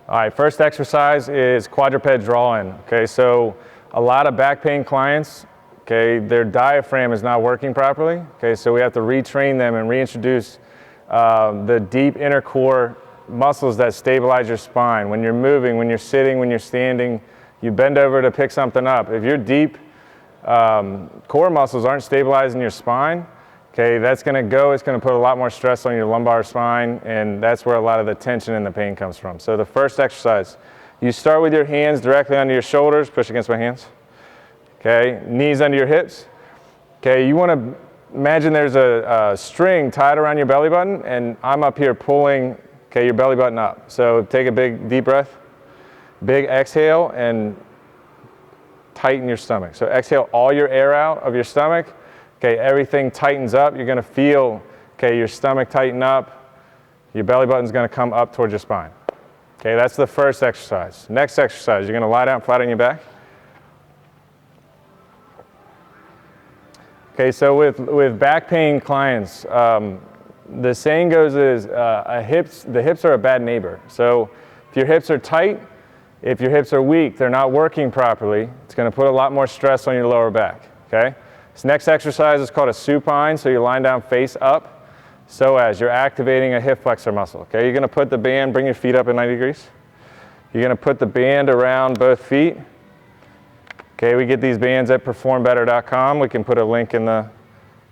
All right, first exercise is quadruped draw-in. Okay, so a lot of back pain clients, okay, their diaphragm is not working properly. Okay, so we have to retrain them and reintroduce the deep inner core muscles that stabilize your spine. When you're moving, when you're sitting, when you're standing, you bend over to pick something up. If your deep core muscles aren't stabilizing your spine, okay, it's going to put a lot more stress on your lumbar spine, and that's where a lot of the tension and the pain comes from. So the first exercise, you start with your hands directly under your shoulders, push against my hands. Okay, knees under your hips. Okay, you want to imagine there's a string tied around your belly button, and I'm up here pulling, okay, your belly button up. So take a big deep breath, big exhale, and tighten your stomach. So exhale all your air out of your stomach. Okay, everything tightens up. You're going to feel, okay, your stomach tighten up. Your belly button's going to come up towards your spine. Okay, that's the first exercise. Next exercise, you're going to lie down flat on your back. Okay, so with back pain clients, the saying goes is the hips are a bad neighbor. So if your hips are tight, if your hips are weak, they're not working properly, it's going to put a lot more stress on your lower back. Okay. This next exercise is called a supine, so you're lying down face up, so as you're activating a hip flexor muscle. Okay, you're going to put the band, bring your feet up at 90 degrees. You're going to put the band around both feet. Okay, we get these bands at performbetter.com. We can put a link in the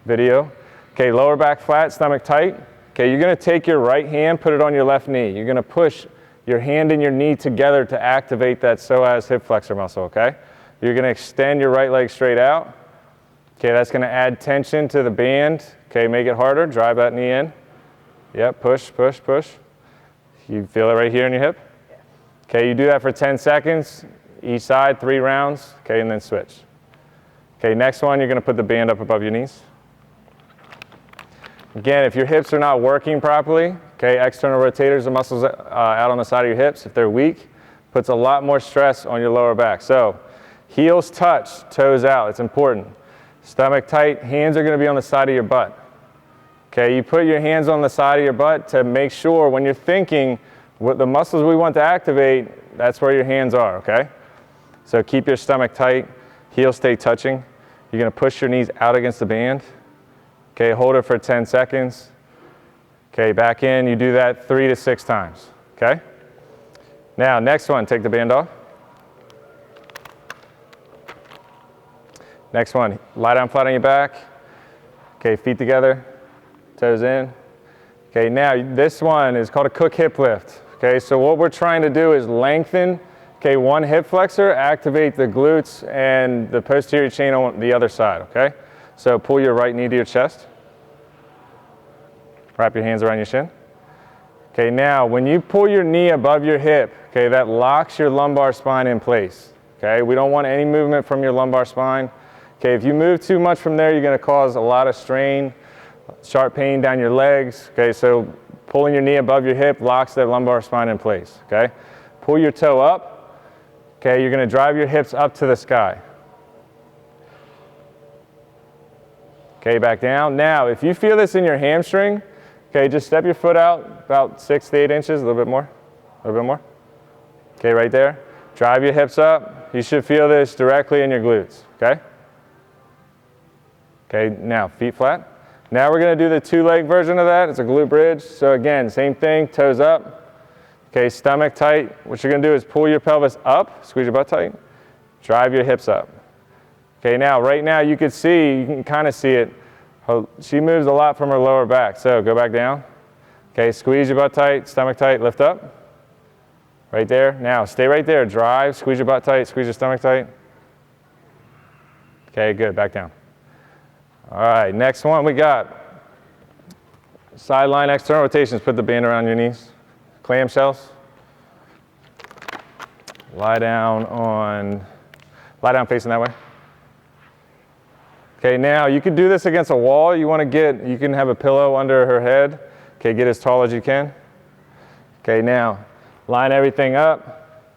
video. Okay, lower back flat, stomach tight. Okay, you're going to take your right hand, put it on your left knee. You're going to push your hand and your knee together to activate that psoas hip flexor muscle, okay? You're going to extend your right leg straight out. Okay, that's going to add tension to the band. Okay, make it harder. Drive that knee in. Yep, push, push, push. You feel it right here in your hip? Okay, you do that for 10 seconds, each side, 3 rounds. Okay, and then switch. Okay, next one, you're going to put the band up above your knees. Again, if your hips are not working properly, okay, external rotators, the muscles out on the side of your hips, if they're weak, puts a lot more stress on your lower back. So, heels touch, toes out. It's important. Stomach tight, hands are going to be on the side of your butt. Okay, you put your hands on the side of your butt to make sure when you're thinking what the muscles we want to activate, that's where your hands are, okay? So keep your stomach tight, heels stay touching. You're going to push your knees out against the band. Okay, hold it for 10 seconds. Okay, back in, you do that 3 to 6 times, okay? Now, next one, take the band off. Next one, lie down flat on your back. Okay, feet together, toes in. Okay, now this one is called a cook hip lift. Okay, so what we're trying to do is lengthen, okay, one hip flexor, activate the glutes and the posterior chain on the other side, okay? So pull your right knee to your chest. Wrap your hands around your shin. Okay, now when you pull your knee above your hip, okay, that locks your lumbar spine in place. Okay, we don't want any movement from your lumbar spine. Okay, if you move too much from there, you're going to cause a lot of strain, sharp pain down your legs. Okay, so pulling your knee above your hip locks that lumbar spine in place. Okay, pull your toe up. Okay, you're going to drive your hips up to the sky. Okay, back down. Now, if you feel this in your hamstring, okay, just step your foot out about 6 to 8 inches, a little bit more, a little bit more. Okay, right there. Drive your hips up. You should feel this directly in your glutes. Okay. Okay, now feet flat. Now we're going to do the 2-leg version of that. It's a glute bridge. So again, same thing, toes up. Okay, stomach tight. What you're going to do is pull your pelvis up, squeeze your butt tight, drive your hips up. Okay, now right now you can kind of see it. She moves a lot from her lower back. So go back down. Okay, squeeze your butt tight, stomach tight, lift up. Right there. Now stay right there. Drive, squeeze your butt tight, squeeze your stomach tight. Okay, good. Back down. All right, next one we got sideline external rotations. Put the band around your knees. Clamshells. Lie down facing that way. Okay, now you can do this against a wall. You can have a pillow under her head. Okay, get as tall as you can. Okay, now line everything up.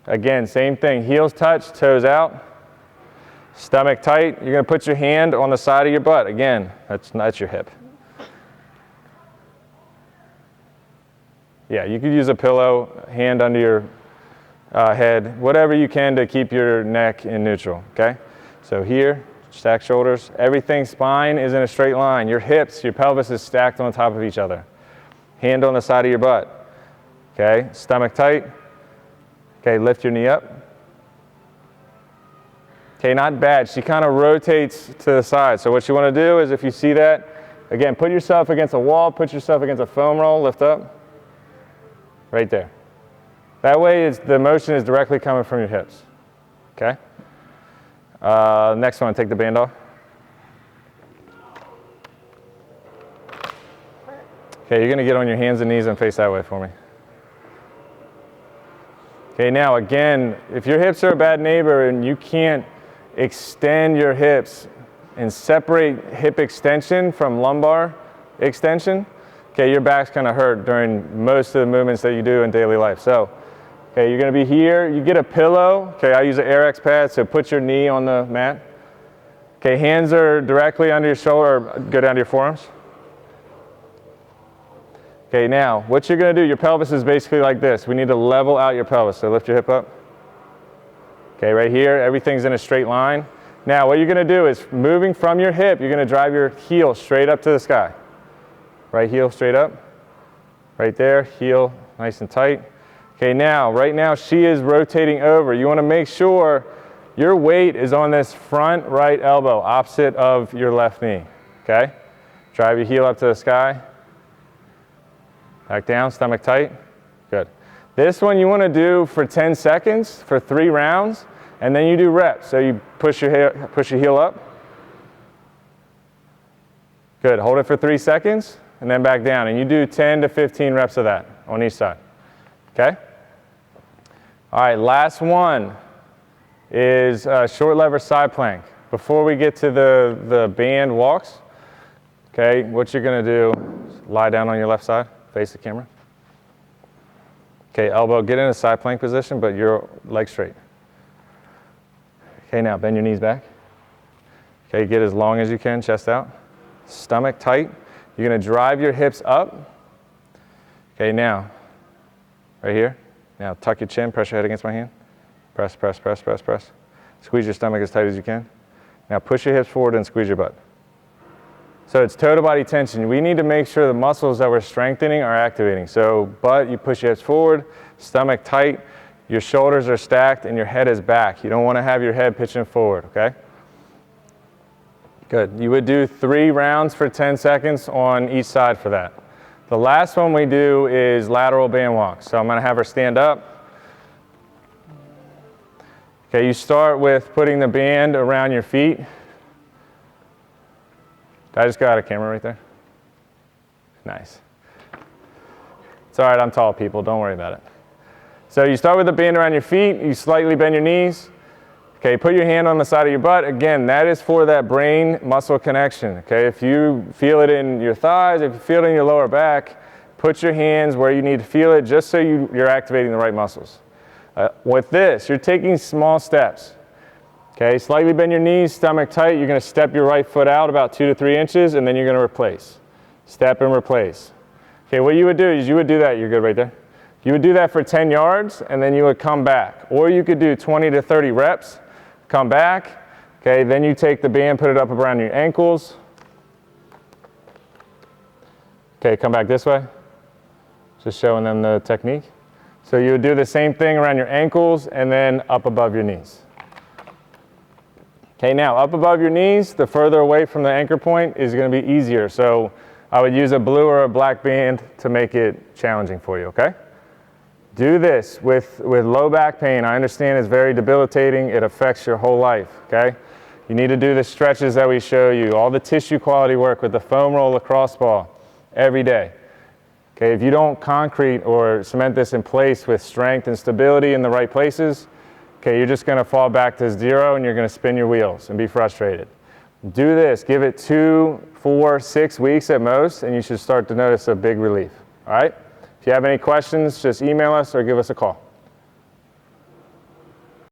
Again, same thing. Heels touch, toes out. Stomach tight. You're going to put your hand on the side of your butt. Again, that's your hip. Yeah, you could use a pillow, hand under your head, whatever you can to keep your neck in neutral, okay? So here, stack shoulders. Everything, spine is in a straight line. Your hips, your pelvis is stacked on top of each other. Hand on the side of your butt, okay? Stomach tight. Okay, lift your knee up. Okay, not bad. She kind of rotates to the side. So what you want to do is if you see that, again, put yourself against a wall, put yourself against a foam roll, lift up. Right there. That way the motion is directly coming from your hips. Okay? Next one, take the band off. Okay, you're going to get on your hands and knees and face that way for me. Okay, now again, if your hips are a bad neighbor and you can't extend your hips and separate hip extension from lumbar extension, okay, your back's going to hurt during most of the movements that you do in daily life. So, okay, you're going to be here. You get a pillow. Okay, I use an AirX pad, so put your knee on the mat. Okay, hands are directly under your shoulder, or go down to your forearms. Okay, now, what you're going to do, your pelvis is basically like this. We need to level out your pelvis, so lift your hip up. Okay, right here, everything's in a straight line. Now, what you're going to do is, moving from your hip, you're going to drive your heel straight up to the sky. Right heel straight up. Right there, heel nice and tight. Okay, now, right now, she is rotating over. You want to make sure your weight is on this front right elbow, opposite of your left knee. Okay? Drive your heel up to the sky. Back down, stomach tight. Good. This one you want to do for 10 seconds for 3 rounds, and then you do reps. So you push your heel up. Good. Hold it for 3 seconds, and then back down. And you do 10 to 15 reps of that on each side. Okay? All right, last one is short lever side plank. Before we get to the band walks, okay, what you're going to do is lie down on your left side. Face the camera. Okay, elbow, get in a side plank position, but your leg straight. Okay, now bend your knees back. Okay, get as long as you can, chest out. Stomach tight. You're going to drive your hips up. Okay, now, right here. Now tuck your chin, press your head against my hand. Press, press, press, press, press. Squeeze your stomach as tight as you can. Now push your hips forward and squeeze your butt. So it's toe to body tension. We need to make sure the muscles that we're strengthening are activating. So butt, you push your hips forward, stomach tight, your shoulders are stacked, and your head is back. You don't want to have your head pitching forward, okay? Good. You would do 3 rounds for 10 seconds on each side for that. The last one we do is lateral band walk. So I'm going to have her stand up. Okay, you start with putting the band around your feet. I just got a camera right there. Nice. It's all right, I'm tall, people. Don't worry about it. So you start with the band around your feet. You slightly bend your knees. Okay, put your hand on the side of your butt. Again, that is for that brain muscle connection. Okay, if you feel it in your thighs, if you feel it in your lower back, put your hands where you need to feel it just so you're activating the right muscles. With this, you're taking small steps. Okay, slightly bend your knees, stomach tight. You're going to step your right foot out about 2 to 3 inches, and then you're going to replace. Step and replace. Okay, what you would do is you would do that. You're good right there. You would do that for 10 yards, and then you would come back. Or you could do 20 to 30 reps, come back. Okay, then you take the band, put it up around your ankles. Okay, come back this way. Just showing them the technique. So you would do the same thing around your ankles and then up above your knees. Okay, now up above your knees, the further away from the anchor point is going to be easier. So I would use a blue or a black band to make it challenging for you, okay? Do this with low back pain. I understand it's very debilitating. It affects your whole life, okay? You need to do the stretches that we show you, all the tissue quality work with the foam roll lacrosse ball every day. Okay, if you don't concrete or cement this in place with strength and stability in the right places, okay, you're just going to fall back to 0 and you're going to spin your wheels and be frustrated. Do this. Give it 2, 4, 6 weeks at most, and you should start to notice a big relief. All right? If you have any questions, just email us or give us a call.